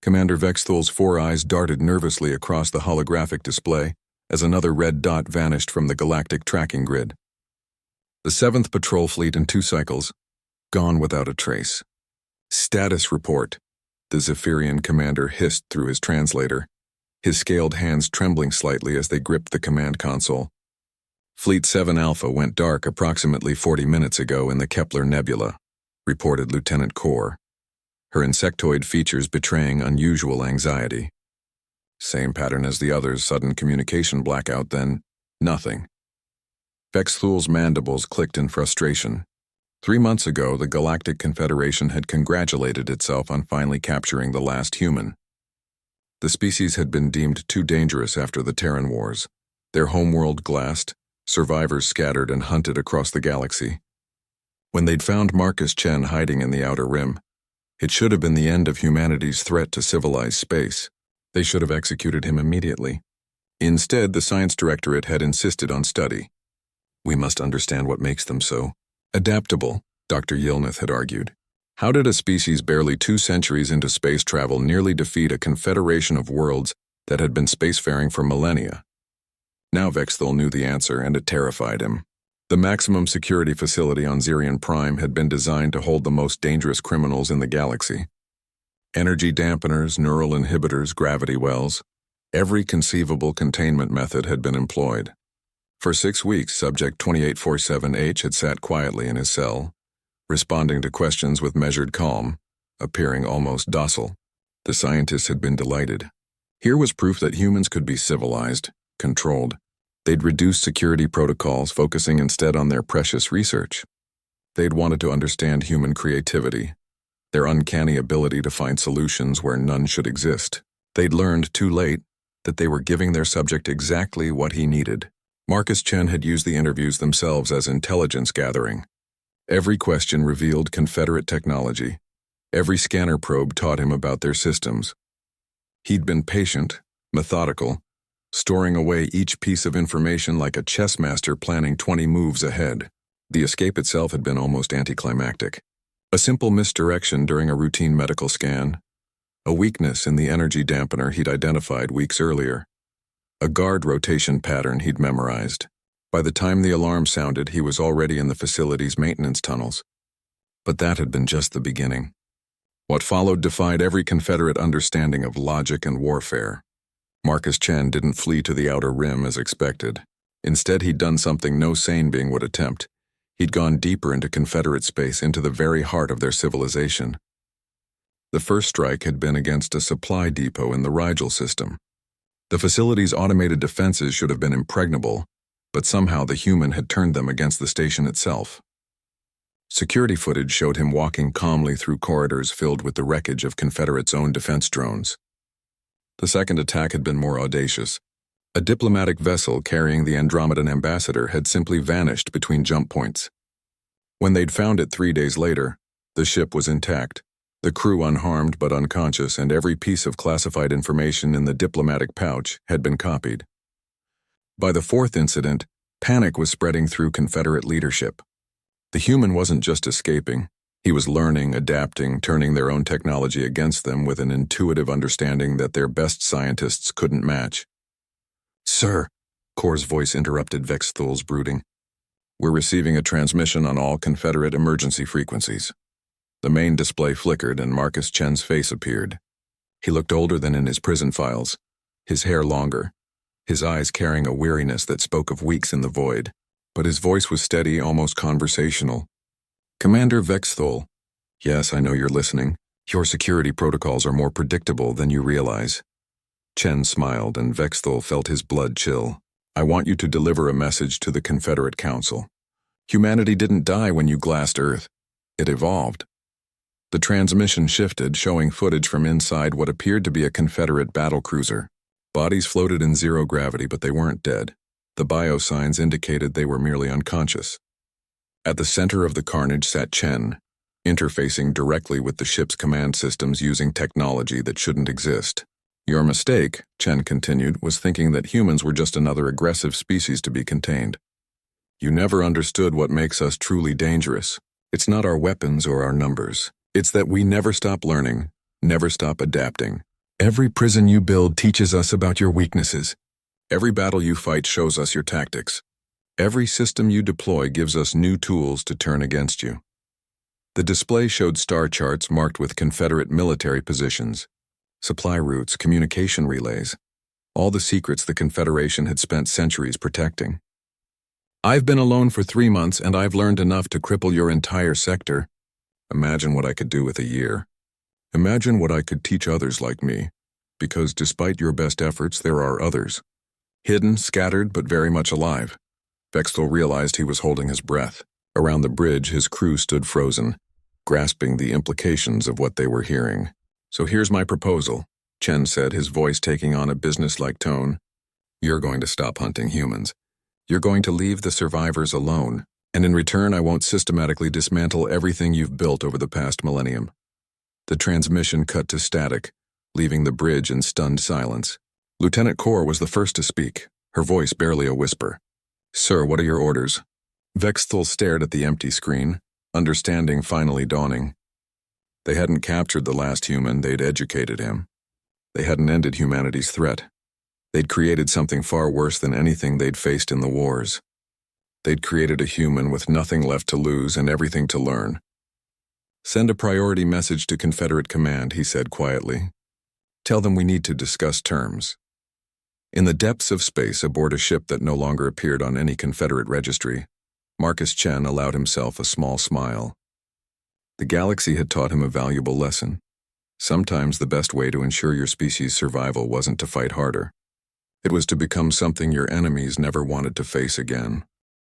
Commander Vexthol's 4 eyes darted nervously across the holographic display as another red dot vanished from the galactic tracking grid. The 7th Patrol Fleet in 2 cycles, gone without a trace. Status report, the Zephyrian commander hissed through his translator, his scaled hands trembling slightly as they gripped the command console. Fleet 7 Alpha went dark approximately 40 minutes ago in the Kepler Nebula, reported Lieutenant Kor, her insectoid features betraying unusual anxiety. Same pattern as the others, sudden communication blackout, then nothing. Vexthol's mandibles clicked in frustration. 3 months ago, the Galactic Confederation had congratulated itself on finally capturing the last human. The species had been deemed too dangerous after the Terran Wars, their homeworld glassed, survivors scattered and hunted across the galaxy. When they'd found Marcus Chen hiding in the Outer Rim, it should have been the end of humanity's threat to civilized space. They should have executed him immediately. Instead, the Science Directorate had insisted on study. We must understand what makes them so adaptable, Dr. Yilnith had argued. How did a species barely 2 centuries into space travel nearly defeat a confederation of worlds that had been spacefaring for millennia? Now Vexthol knew the answer, and it terrified him. The maximum security facility on Zirion Prime had been designed to hold the most dangerous criminals in the galaxy. Energy dampeners, neural inhibitors, gravity wells. Every conceivable containment method had been employed. For 6 weeks, Subject 2847H had sat quietly in his cell, responding to questions with measured calm, appearing almost docile. The scientists had been delighted. Here was proof that humans could be civilized, controlled. They'd reduced security protocols, focusing instead on their precious research. They'd wanted to understand human creativity, their uncanny ability to find solutions where none should exist. They'd learned, too late, that they were giving their subject exactly what he needed. Marcus Chen had used the interviews themselves as intelligence gathering. Every question revealed Confederate technology. Every scanner probe taught him about their systems. He'd been patient, methodical, storing away each piece of information like a chess master planning 20 moves ahead. The escape itself had been almost anticlimactic. A simple misdirection during a routine medical scan. A weakness in the energy dampener he'd identified weeks earlier. A guard rotation pattern he'd memorized. By the time the alarm sounded, he was already in the facility's maintenance tunnels. But that had been just the beginning. What followed defied every Confederate understanding of logic and warfare. Marcus Chen didn't flee to the Outer Rim as expected. Instead, he'd done something no sane being would attempt. He'd gone deeper into Confederate space, into the very heart of their civilization. The first strike had been against a supply depot in the Rigel system. The facility's automated defenses should have been impregnable, but somehow the human had turned them against the station itself. Security footage showed him walking calmly through corridors filled with the wreckage of Confederates' own defense drones. The second attack had been more audacious. A diplomatic vessel carrying the Andromedan ambassador had simply vanished between jump points. When they'd found it 3 days later, the ship was intact, the crew unharmed but unconscious, and every piece of classified information in the diplomatic pouch had been copied. By the 4th incident, panic was spreading through Confederate leadership. The human wasn't just escaping. He was learning, adapting, turning their own technology against them with an intuitive understanding that their best scientists couldn't match. "Sir," Kor's voice interrupted Vexthol's brooding. "We're receiving a transmission on all Confederate emergency frequencies." The main display flickered and Marcus Chen's face appeared. He looked older than in his prison files, his hair longer, his eyes carrying a weariness that spoke of weeks in the void. But his voice was steady, almost conversational. "Commander Vexthol, yes, I know you're listening. Your security protocols are more predictable than you realize." Chen smiled and Vexthol felt his blood chill. "I want you to deliver a message to the Confederate Council. Humanity didn't die when you glassed Earth. It evolved." The transmission shifted, showing footage from inside what appeared to be a Confederate battlecruiser. Bodies floated in zero gravity, but they weren't dead. The biosigns indicated they were merely unconscious. At the center of the carnage sat Chen, interfacing directly with the ship's command systems using technology that shouldn't exist. "Your mistake," Chen continued, "was thinking that humans were just another aggressive species to be contained. You never understood what makes us truly dangerous. It's not our weapons or our numbers. It's that we never stop learning, never stop adapting, Every prison you build teaches us about your weaknesses. Every battle you fight shows us your tactics. Every system you deploy gives us new tools to turn against you. The display showed star charts marked with Confederate military positions, supply routes, communication relays, all the secrets the Confederation had spent centuries protecting. I've been alone for 3 months and I've learned enough to cripple your entire sector. Imagine what I could do with a year. Imagine what I could teach others like me, because despite your best efforts, there are others. Hidden, scattered, but very much alive. Vexthal realized he was holding his breath. Around the bridge, his crew stood frozen, grasping the implications of what they were hearing. So here's my proposal, Chen said, his voice taking on a businesslike tone. You're going to stop hunting humans. You're going to leave the survivors alone, and in return I won't systematically dismantle everything you've built over the past millennium. The transmission cut to static, leaving the bridge in stunned silence. Lieutenant Kor was the first to speak, her voice barely a whisper. Sir, what are your orders? Vexthal stared at the empty screen, understanding finally dawning. They hadn't captured the last human, they'd educated him. They hadn't ended humanity's threat. They'd created something far worse than anything they'd faced in the wars. They'd created a human with nothing left to lose and everything to learn. Send a priority message to Confederate Command, he said quietly. Tell them we need to discuss terms. In the depths of space aboard a ship that no longer appeared on any Confederate registry, Marcus Chen allowed himself a small smile. The galaxy had taught him a valuable lesson. Sometimes the best way to ensure your species' survival wasn't to fight harder. It was to become something your enemies never wanted to face again.